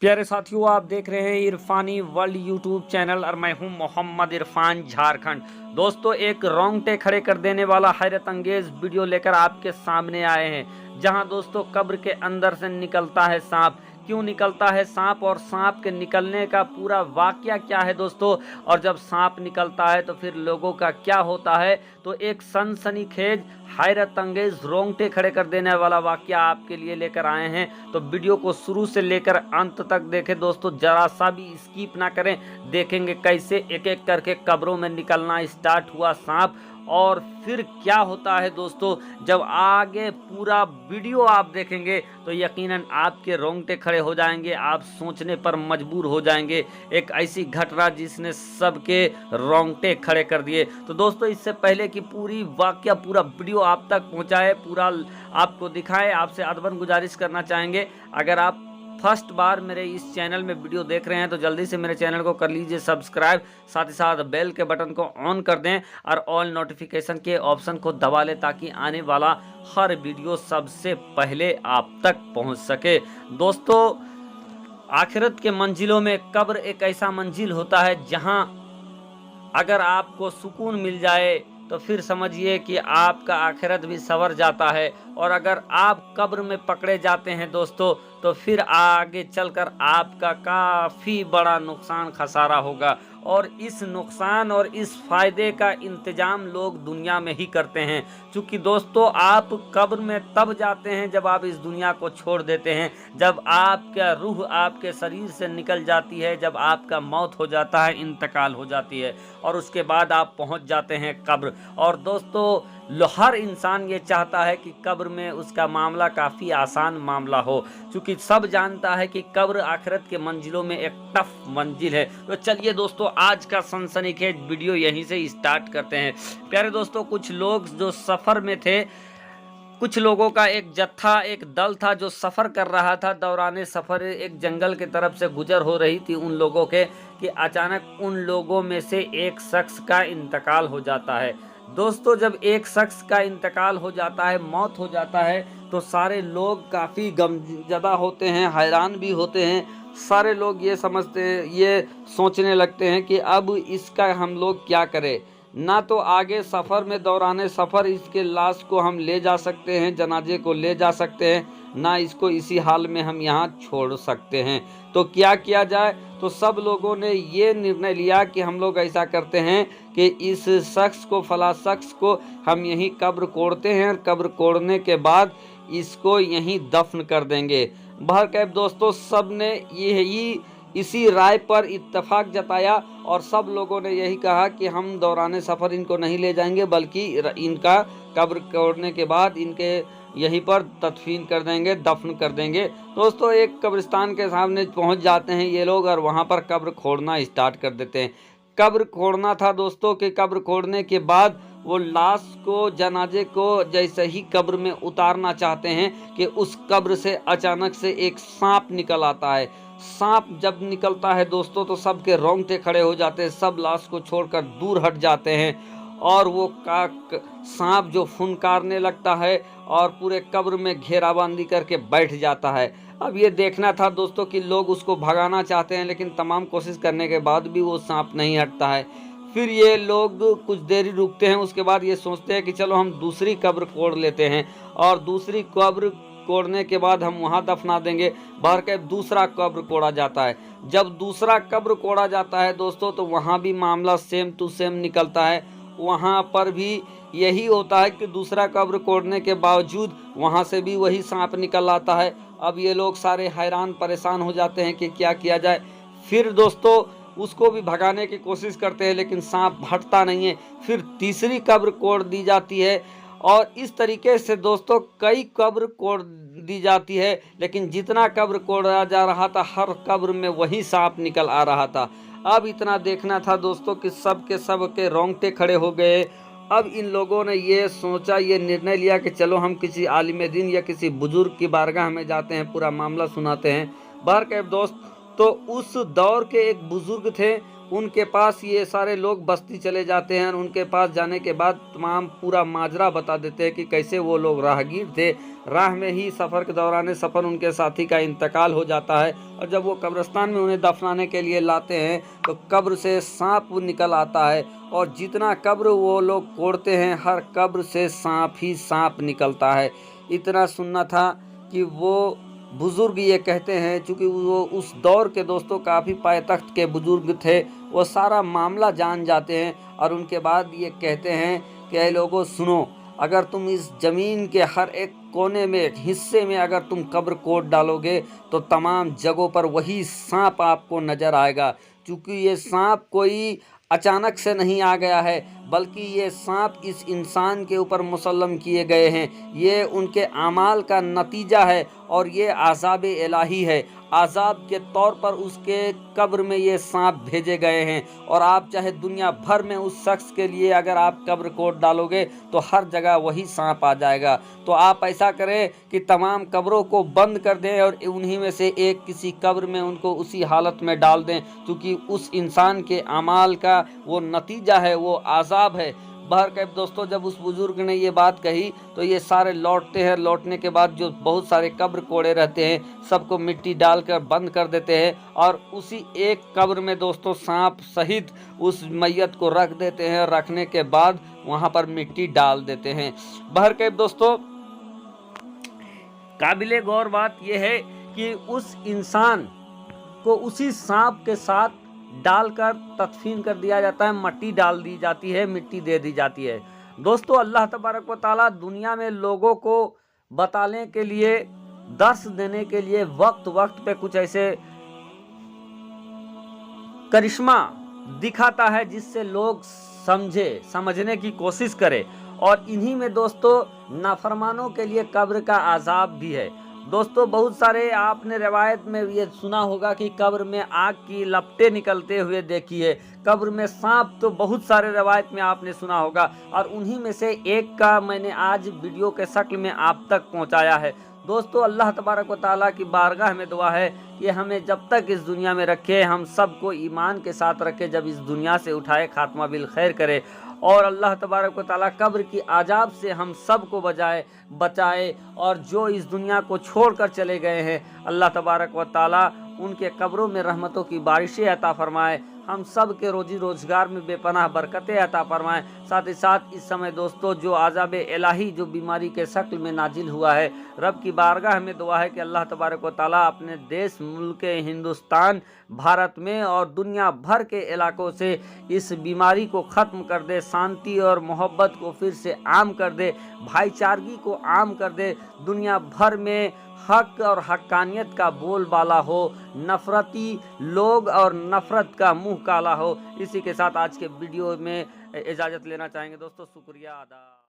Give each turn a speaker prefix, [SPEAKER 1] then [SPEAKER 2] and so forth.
[SPEAKER 1] प्यारे साथियों, आप देख रहे हैं इरफानी वर्ल्ड यूट्यूब चैनल और मैं हूं मोहम्मद इरफान झारखंड। दोस्तों, एक रोंगटे खड़े कर देने वाला हैरत अंगेज वीडियो लेकर आपके सामने आए हैं, जहां दोस्तों कब्र के अंदर से निकलता है सांप। क्यों निकलता है सांप और सांप के निकलने का पूरा वाकया क्या है दोस्तों, और जब सांप निकलता है तो फिर लोगों का क्या होता है, तो एक सनसनीखेज हैरत अंगेज रोंगटे खड़े कर देने वाला वाकया आपके लिए लेकर आए हैं। तो वीडियो को शुरू से लेकर अंत तक देखें दोस्तों, जरा सा भी स्किप ना करें। देखेंगे कैसे एक एक करके कब्रों में निकलना स्टार्ट हुआ सांप, और फिर क्या होता है दोस्तों। जब आगे पूरा वीडियो आप देखेंगे तो यकीनन आपके रोंगटे खड़े हो जाएंगे, आप सोचने पर मजबूर हो जाएंगे। एक ऐसी घटना जिसने सबके रोंगटे खड़े कर दिए। तो दोस्तों, इससे पहले कि पूरी वाकया पूरा वीडियो आप तक पहुंचाए, पूरा आपको दिखाएं, आपसे अदबन गुजारिश करना चाहेंगे, अगर आप फर्स्ट बार मेरे इस चैनल में वीडियो देख रहे हैं तो जल्दी से मेरे चैनल को कर लीजिए सब्सक्राइब, साथ ही साथ बेल के बटन को ऑन कर दें और ऑल नोटिफिकेशन के ऑप्शन को दबा लें, ताकि आने वाला हर वीडियो सबसे पहले आप तक पहुंच सके। दोस्तों, आखिरत के मंजिलों में कब्र एक ऐसा मंजिल होता है जहां अगर आपको सुकून मिल जाए तो फिर समझिए कि आपका आखिरत भी संवर जाता है, और अगर आप कब्र में पकड़े जाते हैं दोस्तों तो फिर आगे चलकर आपका काफ़ी बड़ा नुकसान खसारा होगा। और इस नुकसान और इस फायदे का इंतजाम लोग दुनिया में ही करते हैं, क्योंकि दोस्तों आप कब्र में तब जाते हैं जब आप इस दुनिया को छोड़ देते हैं, जब आपका रूह आपके शरीर से निकल जाती है, जब आपका मौत हो जाता है, इंतकाल हो जाती है, और उसके बाद आप पहुंच जाते हैं कब्र। और दोस्तों, हर इंसान ये चाहता है कि कब्र में उसका मामला काफ़ी आसान मामला हो, क्योंकि सब जानता है कि कब्र आखिरत के मंजिलों में एक टफ मंजिल है। तो चलिए दोस्तों, आज का सनसनीखेज वीडियो यहीं से स्टार्ट करते हैं। प्यारे दोस्तों, कुछ लोग जो सफ़र में थे, कुछ लोगों का एक जत्था, एक दल था जो सफ़र कर रहा था। दौरान सफ़र एक जंगल की तरफ से गुजर हो रही थी उन लोगों के, कि अचानक उन लोगों में से एक शख्स का इंतकाल हो जाता है। दोस्तों, जब एक शख्स का इंतकाल हो जाता है, मौत हो जाता है, तो सारे लोग काफ़ी गमज़दा होते हैं, हैरान भी होते हैं। सारे लोग ये समझते हैं, ये सोचने लगते हैं कि अब इसका हम लोग क्या करें। ना तो आगे सफ़र में दौरान सफ़र इसके लाश को हम ले जा सकते हैं, जनाजे को ले जा सकते हैं, ना इसको इसी हाल में हम यहाँ छोड़ सकते हैं। तो क्या किया जाए। तो सब लोगों ने ये निर्णय लिया कि हम लोग ऐसा करते हैं कि इस शख्स को, फला शख्स को हम यहीं कब्र कोड़ते हैं, और कब्र कोड़ने के बाद इसको यहीं दफन कर देंगे। बहरकैफ दोस्तों, सब ने यही इसी राय पर इत्तेफाक जताया, और सब लोगों ने यही कहा कि हम दौरान सफ़र इनको नहीं ले जाएंगे, बल्कि इनका कब्र कोड़ने के बाद इनके यहीं पर तदफीन कर देंगे, दफन कर देंगे। दोस्तों, एक कब्रिस्तान के सामने पहुंच जाते हैं ये लोग, और वहां पर कब्र खोदना स्टार्ट कर देते हैं। कब्र खोदना था दोस्तों, कि कब्र खोदने के बाद वो लाश को, जनाजे को जैसे ही कब्र में उतारना चाहते हैं कि उस कब्र से अचानक से एक सांप निकल आता है। सांप जब निकलता है दोस्तों तो सबके रोंगटे खड़े हो जाते हैं, सब लाश को छोड़कर दूर हट जाते हैं, और वो सांप जो फुनकारने लगता है और पूरे कब्र में घेराबंदी करके बैठ जाता है। अब ये देखना था दोस्तों कि लोग उसको भगाना चाहते हैं, लेकिन तमाम कोशिश करने के बाद भी वो सांप नहीं हटता है। फिर ये लोग कुछ देरी रुकते हैं, उसके बाद ये सोचते हैं कि चलो हम दूसरी कब्र कोड़ लेते हैं, और दूसरी कब्र कोड़ने के बाद हम वहां दफना देंगे। भर के दूसरा कब्र कोड़ा जाता है। जब दूसरा कब्र कोड़ा जाता है दोस्तों, तो वहां भी मामला सेम टू सेम निकलता है। वहां पर भी यही होता है कि दूसरा कब्र कोड़ने के बावजूद वहां से भी वही सांप निकल आता है। अब ये लोग सारे हैरान परेशान हो जाते हैं कि क्या किया जाए। फिर दोस्तों उसको भी भगाने की कोशिश करते हैं, लेकिन सांप हटता नहीं है। फिर तीसरी कब्र कोड़ दी जाती है, और इस तरीके से दोस्तों कई कब्र कोड़ दी जाती है, लेकिन जितना कब्र कोड़ा जा रहा था, हर कब्र में वही सांप निकल आ रहा था। अब इतना देखना था दोस्तों कि सब के रोंगटे खड़े हो गए। अब इन लोगों ने ये सोचा, ये निर्णय लिया कि चलो हम किसी आलिम दीन या किसी बुजुर्ग की बारगाह में जाते हैं, पूरा मामला सुनाते हैं। बहरकैफ दोस्त, तो उस दौर के एक बुजुर्ग थे, उनके पास ये सारे लोग बस्ती चले जाते हैं और उनके पास जाने के बाद तमाम पूरा माजरा बता देते हैं कि कैसे वो लोग राहगीर थे। राह में ही सफ़र के दौरान सफ़र उनके साथी का इंतकाल हो जाता है और जब वो कब्रिस्तान में उन्हें दफनाने के लिए लाते हैं तो कब्र से सांप निकल आता है और जितना कब्र वो लोग कोड़ते हैं हर कब्र से सांप ही सांप निकलता है। इतना सुनना था कि वो बुज़ुर्ग ये कहते हैं, चूँकि वो उस दौर के दोस्तों काफ़ी पायतख्त के बुज़ुर्ग थे, वो सारा मामला जान जाते हैं और उनके बाद ये कहते हैं कि ऐ लोगों सुनो, अगर तुम इस ज़मीन के हर एक कोने में एक हिस्से में अगर तुम कब्र कोड़ डालोगे तो तमाम जगहों पर वही सांप आपको नज़र आएगा। चूँकि ये सांप कोई अचानक से नहीं आ गया है, बल्कि ये सांप इस इंसान के ऊपर मुसल्लम किए गए हैं। ये उनके आमाल का नतीजा है और ये आज़ाब इलाही है। आज़ाब के तौर पर उसके कब्र में ये सांप भेजे गए हैं और आप चाहे दुनिया भर में उस शख्स के लिए अगर आप कब्र कोड डालोगे तो हर जगह वही सांप आ जाएगा। तो आप ऐसा करें कि तमाम कब्रों को बंद कर दें और उन्हीं में से एक किसी कब्र में उनको उसी हालत में डाल दें, क्योंकि उस इंसान के अमाल का वो नतीजा है, वो आज़ाब है। बहरकैफ दोस्तों, जब उस बुज़ुर्ग ने ये बात कही तो ये सारे लौटते हैं। लौटने के बाद जो बहुत सारे कब्र कोड़े रहते हैं सबको मिट्टी डालकर बंद कर देते हैं और उसी एक कब्र में दोस्तों सांप सहित उस मैयत को रख देते हैं। रखने के बाद वहाँ पर मिट्टी डाल देते हैं। बहरकैफ दोस्तों, काबिले गौर बात यह है कि उस इंसान को उसी सांप के साथ डालकर तदफीन कर दिया जाता है, मट्टी डाल दी जाती है, मिट्टी दे दी जाती है। दोस्तों, अल्लाह तबारक व तआला दुनिया में लोगों को बताने के लिए, दर्श देने के लिए वक्त वक्त पे कुछ ऐसे करिश्मा दिखाता है जिससे लोग समझने की कोशिश करें। और इन्हीं में दोस्तों नाफरमानों के लिए कब्र का अजाब भी है। दोस्तों, बहुत सारे आपने रिवायत में ये सुना होगा कि कब्र में आग की लपटें निकलते हुए देखी है, कब्र में सांप तो बहुत सारे रिवायत में आपने सुना होगा और उन्हीं में से एक का मैंने आज वीडियो के शक्ल में आप तक पहुंचाया है। दोस्तों, अल्लाह तबारक व तआला की बारगाह में दुआ है कि हमें जब तक इस दुनिया में रखे, हम सबको ईमान के साथ रखे, जब इस दुनिया से उठाए खात्मा बिल खैर करे और अल्लाह तबारक व तआला कब्र की आजाब से हम सब को बचाए और जो इस दुनिया को छोड़कर चले गए हैं अल्लाह तबारक व तआला उनके कब्रों में रहमतों की बारिशें अता फरमाए, हम सब के रोजी रोजगार में बेपनाह बरकतें अता फरमाएं। साथ ही साथ इस समय दोस्तों जो आज़ाब इलाही जो बीमारी के शक्ल में नाजिल हुआ है, रब की बारगाह में दुआ है कि अल्लाह तबारक व तआला अपने देश मुल्क हिंदुस्तान भारत में और दुनिया भर के इलाकों से इस बीमारी को ख़त्म कर दे, शांति और मोहब्बत को फिर से आम कर दे, भाईचारगी को आम कर दे, दुनिया भर में हक और हक्कानियत का बोलबाला हो, नफरती लोग और नफरत का मुंह काला हो। इसी के साथ आज के वीडियो में इजाज़त लेना चाहेंगे दोस्तों। शुक्रिया अदा।